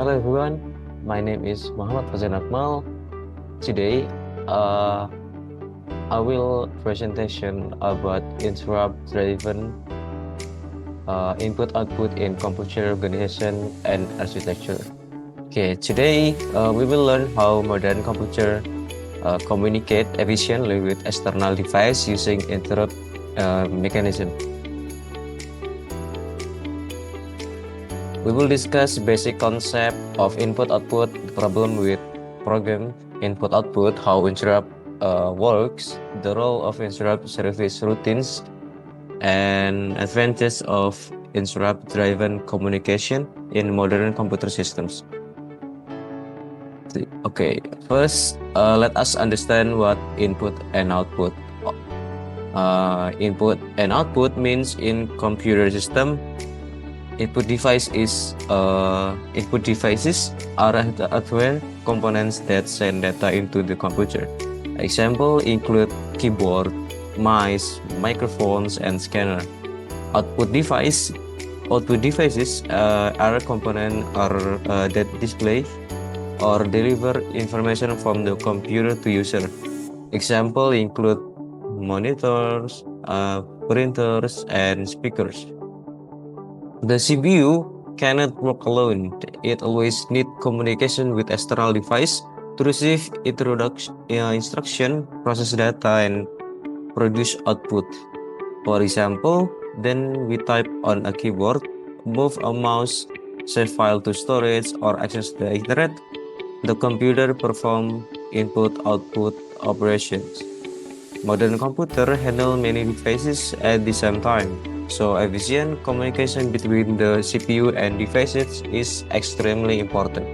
Hello everyone, my name is Muhammad Fazan Akmal. Today, I will presentation about interrupt-driven input-output in computer organization and architecture. Okay, today we will learn how modern computer communicate efficiently with external device using interrupt mechanism. We will discuss basic concept of input-output, problem with program input-output, how interrupt works, the role of interrupt service routines, and advantages of interrupt-driven communication in modern computer systems. Okay, first let us understand what input and output. Input and output means in computer system, input devices are hardware components that send data into the computer. Example include keyboard, mice, microphones, and scanner. Output devices are components that display or deliver information from the computer to user. Example include monitors, printers, and speakers. The CPU cannot work alone. It always needs communication with external device to receive instruction, process data, and produce output. For example, then we type on a keyboard, move a mouse, save file to storage, or access the internet. The computer perform input-output operations. Modern computer handle many devices at the same time, so efficient communication between the CPU and devices is extremely important.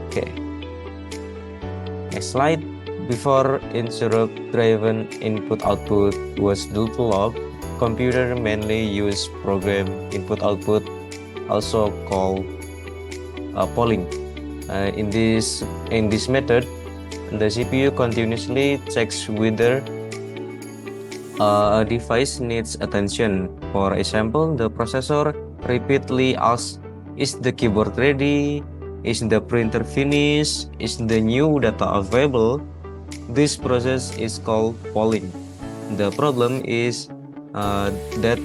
Okay. Next slide. Before interrupt-driven input-output was developed, computer mainly use program input-output, also called polling. In this method, the CPU continuously checks whether a device needs attention. For example, the processor repeatedly asks, is the keyboard ready? Is the printer finished? Is the new data available? This process is called polling. The problem is that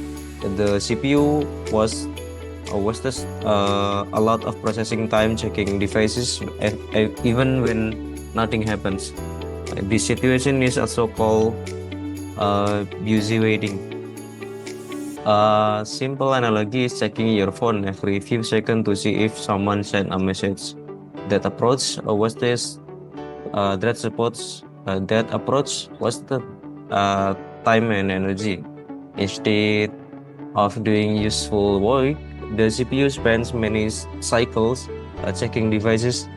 the CPU wastes a lot of processing time checking devices even when nothing happens. This situation is also called busy waiting. A simple analogy is checking your phone every few seconds to see if someone sent a message. That approach wastes time and energy. Instead of doing useful work, the CPU spends many cycles checking devices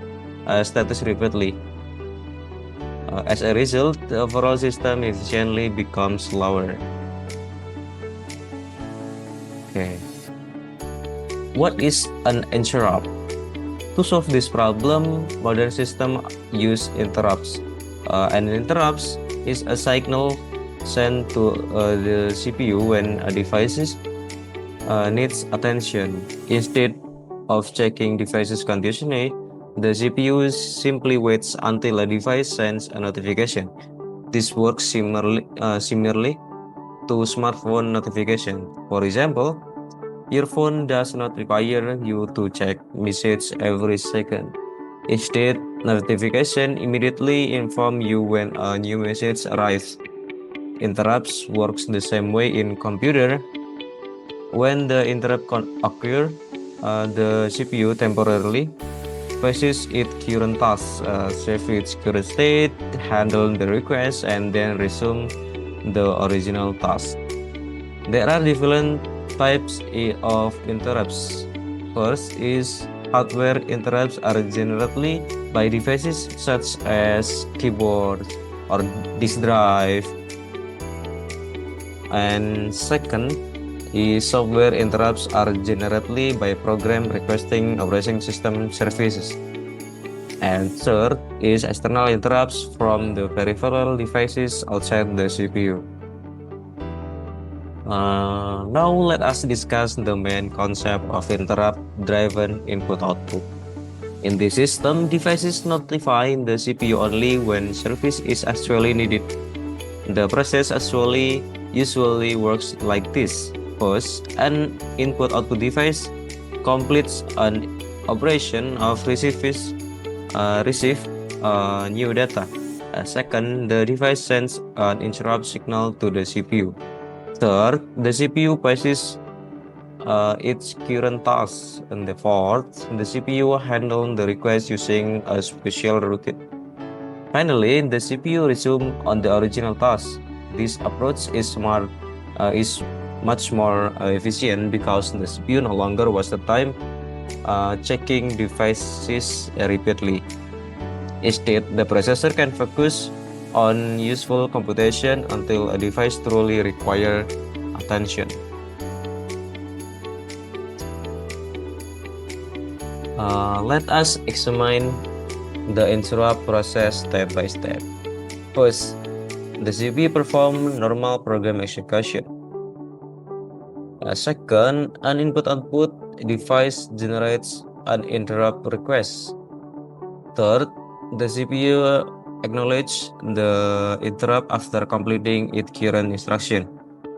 status repeatedly. As a result, the overall system efficiently becomes slower. Okay. What is an interrupt? To solve this problem, modern systems use interrupts. An interrupts is a signal sent to the CPU when a device needs attention. Instead of checking devices continuously, the CPU simply waits until a device sends a notification. This works similarly to smartphone notification. For example, your phone does not require you to check message every second. Instead, notification immediately inform you when a new message arrives. Interrupts works the same way in computer. When the interrupt occur, the CPU temporarily faces its current task, save its current state, handle the request, and then resume the original task. There are different types of interrupts. First is hardware interrupts are generated by devices such as keyboard or disk drive. And second is software interrupts are generated by program requesting operating system services. And third is external interrupts from the peripheral devices outside the CPU. Now let us discuss the main concept of interrupt-driven input-output. In this system, devices notify the CPU only when service is actually needed. The process usually works like this. First, an input-output device completes an operation of receive new data. Second, the device sends an interrupt signal to the CPU. Third, the CPU passes its current task. And the fourth, the CPU handles the request using a special routine. Finally, the CPU resumes on the original task. This approach is much more efficient because the CPU no longer wastes the time checking devices repeatedly. Instead, the processor can focus on useful computation until a device truly requires attention. Let us examine the interrupt process step by step. First, the CPU performs normal program execution. Second, an input-output device generates an interrupt request. Third, the CPU acknowledges the interrupt after completing its current instruction.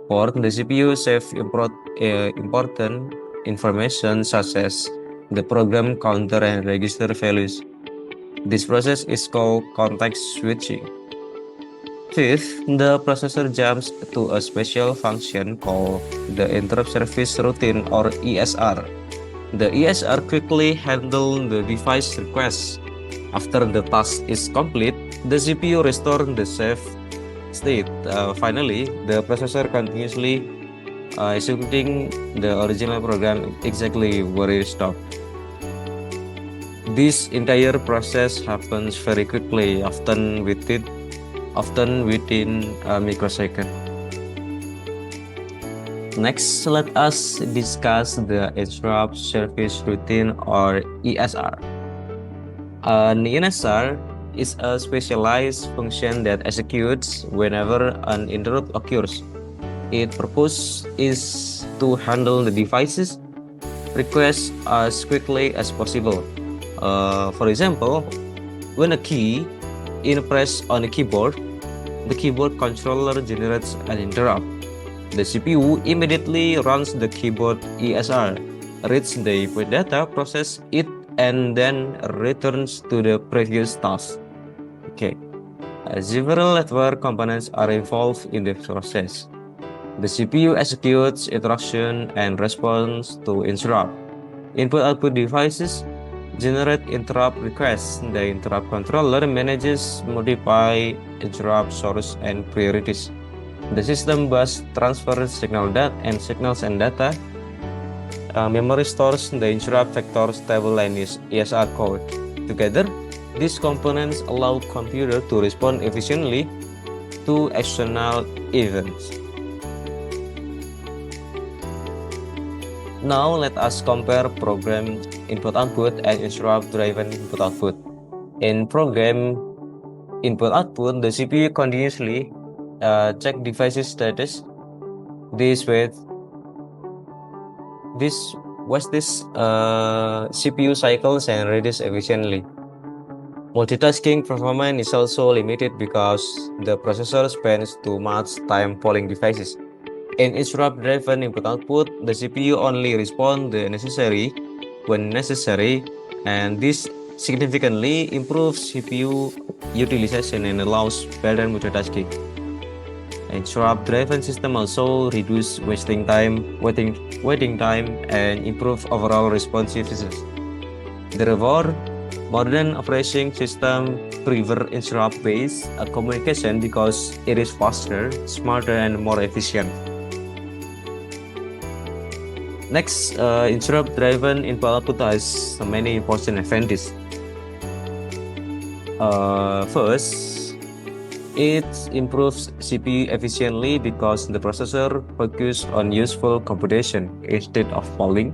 Fourth, the CPU saves important information such as the program counter and register values. This process is called context switching. Fifth, the processor jumps to a special function called the interrupt service routine or ESR. The ESR quickly handles the device request. After the task is complete, the CPU restores the saved state. Finally, the processor continuously executing the original program exactly where it stopped. This entire process happens very quickly, often within a microsecond. Next, let us discuss the interrupt service routine or ESR. An ESR is a specialized function that executes whenever an interrupt occurs. Its purpose is to handle the device's requests as quickly as possible. For example, when a key is pressed on a keyboard, the keyboard controller generates an interrupt. The CPU immediately runs the keyboard ESR, reads the input data, processes it, and then returns to the previous task. Okay. Several network components are involved in the process. The CPU executes instruction and responds to interrupt. Input-output devices generate interrupt requests. The interrupt controller manages, modify interrupt source and priorities. The system bus transfers signals and data. Memory stores the interrupt vectors table and ESR code. Together, these components allow computer to respond efficiently to external events. Now let us compare program input-output and interrupt-driven input-output. In program input-output, the CPU continuously check device's status. This CPU cycles and reduce efficiently. Multitasking performance is also limited because the processor spends too much time polling devices. In interrupt-driven input-output, the CPU only responds when necessary, and this significantly improves CPU utilization and allows better multitasking. Interrupt-driven system also reduce waiting time, and improve overall responsiveness. Therefore, modern operating system prefer interrupt-based communication because it is faster, smarter, and more efficient. Next, interrupt-driven input-output has many important advantages. First, it improves CPU efficiently because the processor focuses on useful computation instead of polling.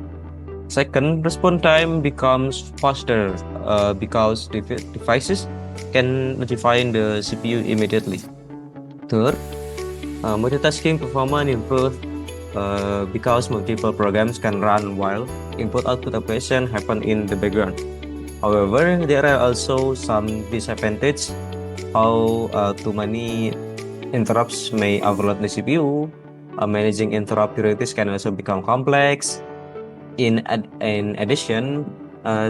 Second, response time becomes faster because devices can notify the CPU immediately. Third, multitasking performance improves because multiple programs can run while input-output operation happen in the background. However, there are also some disadvantages. How too many interrupts may overload the CPU. Managing interrupt priorities can also become complex. In addition,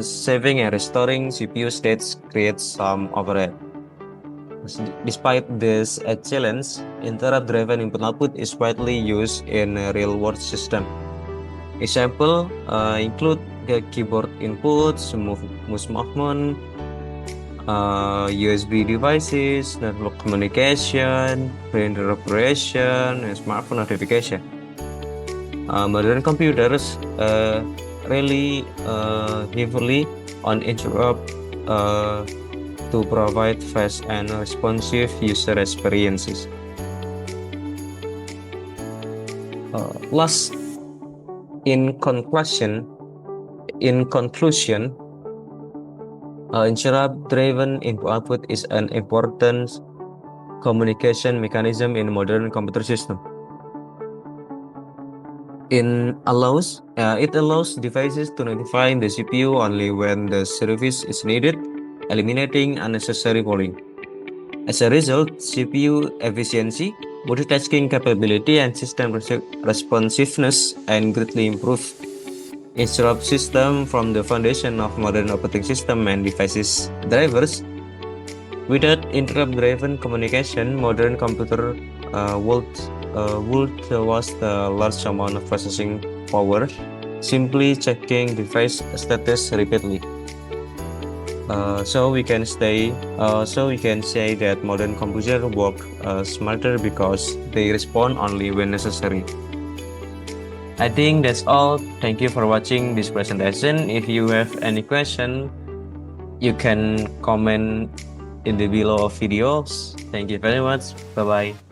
saving and restoring CPU states creates some overhead. Despite this challenge, interrupt-driven input-output is widely used in a real-world system. Example include the keyboard inputs, mouse movement, USB devices, network communication, printer operation, and smartphone notification. Modern computers rely heavily on interrupt to provide fast and responsive user experiences. Last, in conclusion, interrupt-driven input-output is an important communication mechanism in modern computer system. It allows devices to notify the CPU only when the service is needed, eliminating unnecessary polling. As a result, CPU efficiency, multitasking capability, and system responsiveness and greatly improve. Interrupt system from the foundation of modern operating system and devices drivers. Without interrupt-driven communication, modern computer would waste a large amount of processing power simply checking device status repeatedly. So we can say that modern computers work smarter because they respond only when necessary. I think that's all. Thank you for watching this presentation. If you have any question, you can comment in the below of videos. Thank you very much. Bye bye.